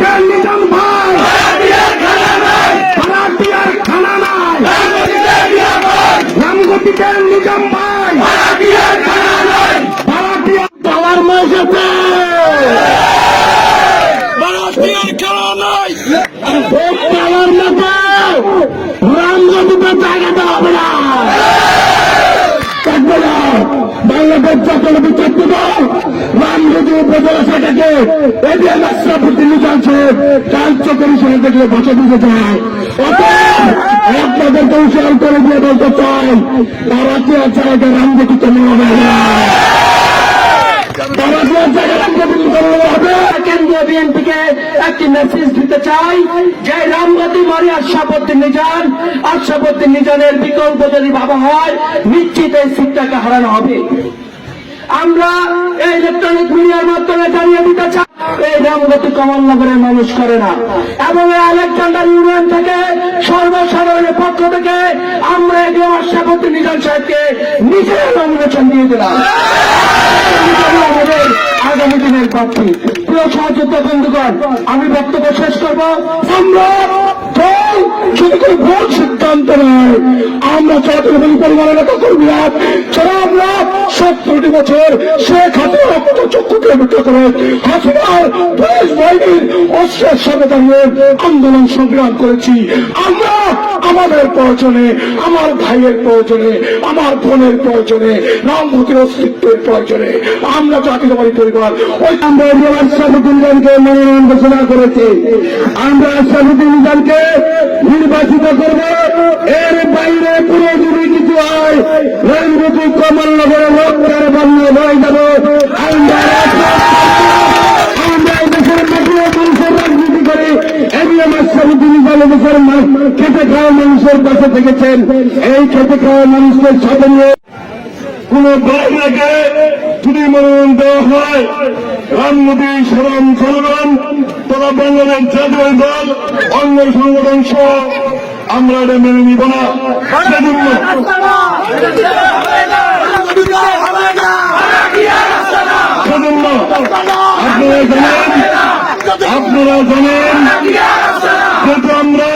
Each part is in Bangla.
রামগতিকের নিজাম ভাই ভাড়াটিয়ার খানা নাই, রামগতিকের নিজাম ভাই ভাড়াটিয়ার পাওয়ার মেসেছে, ভাড়াটিয়ার খানা নাই, পাওয়ার মতো রামগতিকে জায়গাতে হবে না, থাকবে না। বাংলাদেশ জাতীয় থাকবে না। রামগতি উপজেলা শাখাকে এবিএম আশরাফুদ্দিন নিজাম সাহেব কার্যকরী দেখলে ভাষা দিতে চায়। আপনাদের কৌশল করে দিয়ে বলতে চাই, ভারতীয় জায়গায় রামগতিতে নেওয়া হবে না, ভারতীয় জায়গায় রামগতি নেওয়া হবে। কেন্দ্রীয় বিএনপিকে একটি মেসেজ দিতে চাই যে রামগতি মানে আশরাফুদ্দিন নিজামের বিকল্প যদি ভাবা হয়, নিশ্চিত এই সিটটাকে হারানো হবে। আমরা এই ইলেকট্রনিক মিডিয়ার মাধ্যমে জানিয়ে দিতে চাই, এই রামগতি কমলনগরের মানুষ করে না, এবং এই আলেকজান্ডার ইউনিয়ন থেকে সর্বসাধারণের পক্ষ থেকে আমরা এই আশরাফুদ্দিন নিজাম সাহেবকে নিজের নমিনেশন দিয়ে দিলাম, আমাদের আগামী দিনের প্রার্থী। প্রিয় সহযোদ্ধা বন্ধুগণ, আমি বক্তব্য শেষ করব। আমরা শুধু কোনো ভুল সিদ্ধান্ত নয়, আমরা চট্টগ্রাম পরিবারের নেতা কর্মীরা যারা আমরা 70টি বছর শেখ হাসিনার রক্ত চক্ষুকে রক্ষা করে হাসিনার পুলিশ বাহিনীর অস্ত্রের সাথে দাঁড়িয়ে আন্দোলন সংগ্রাম করেছি, আমরা আমাদের প্রয়োজনে, আমার ভাইয়ের প্রয়োজনে, আমার বোনের প্রয়োজনে, রামগতির অস্তিত্বের প্রয়োজনে আমরা জাতীয়তাবাদী পরিবার ওই আমরা আশরাফুদ্দিন নিজামকে মনোনয়ন ঘোষণা করেছি। আমরা আশরাফুদ্দিন নিজামকে নির্বাচিত করব। এর বাইরে পুরো যদি কিছু হয়, রামগতি কমলনগরের রক্তের বন্যা হয়ে যাব। আমরা দেশের মানুষের রাজনীতি করে এবিএম আশরাফুদ্দিন নিজাম দেশের খেতে খাওয়া মানুষের পাশে থেকেছেন। এই খেতে খাওয়া মানুষের সাথে নিয়ে কোন বাইরেকে যদি মনোনয়ন দেওয়া হয়, রামগতি সাধারণ জনগণ তথা বাংলাদেশ জাতীয় দল অন্য সংগঠন সহ আমরা এটা মেনে নিব না। সেজন্য আপনারা জানেন যেহেতু আমরা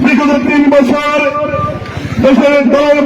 বিগত 3 বছর দেশের দলের